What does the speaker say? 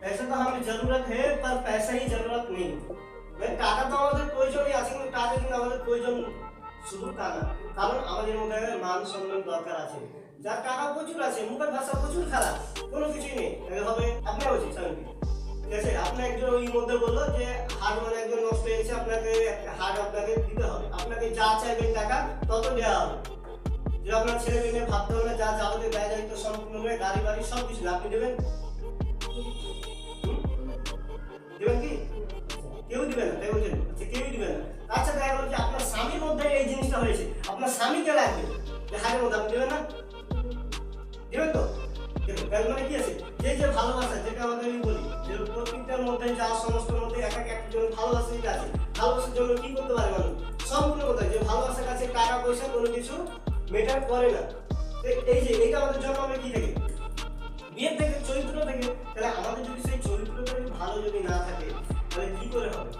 पैसा तो हमें जरूरत है पर पैसा ही जरूरत नहीं। মানে টাকা তো আমাদের প্রয়োজনই আছে, কিন্তু টাকা কিন্তু আমাদের প্রয়োজন শুধু তা না, কারণ আমাদের মধ্যে মান সম্মান দরকার আছে। যার টাকা প্রচুর আছে, মুখের ভাষা প্রচুর খারাপ, কোনো কিছুই নেই, তাহলে হবে আপনার উচিত স্বামী। ঠিক আছে, আপনি একজন ওই মধ্যে বললো যে হাট মানে একজন নষ্ট হয়েছে, আপনাকে হাট আপনাকে দিতে হবে, আপনাকে যা চাইবেন টাকা তত দেওয়া হবে। যে আপনার ছেলে মেয়ে ভাবতে হবে না, যা যাবতীয় ব্যয় দায়িত্ব সম্পূর্ণ গাড়ি বাড়ি সব কিছু আপনি দেবেন, দেবেন কি? কেউ দিবে না, তাই বলছেন? আচ্ছা, কেউই দিবে না। আচ্ছা, দেখা গেল যে আপনার স্বামীর মধ্যে এই জিনিসটা হয়েছে, আপনার স্বামীকে লাগবে যে হারের মধ্যে আপনি দেবেন না, দেবেন তো? দেখুন, তার মানে কি আছে, যে যে ভালোবাসা, যেটা আমাদের বলি যে প্রত্যেকটার মধ্যে যা সমস্ত মধ্যে এক এক একজন ভালোবাসা যেটা আছে, ভালোবাসার জন্য কি করতে পারে মানুষ? সম্পূর্ণ কথা, যে ভালোবাসার কাছে টাকা পয়সা কোনো কিছু ম্যাটার করে না। এই যে এটা আমাদের জন্য হবে কি থেকে? বিয়ের থেকে, চরিত্র থেকে। তাহলে আমাদের যদি সেই চরিত্রটা ভালো যদি না থাকে তাহলে কি করে হবে?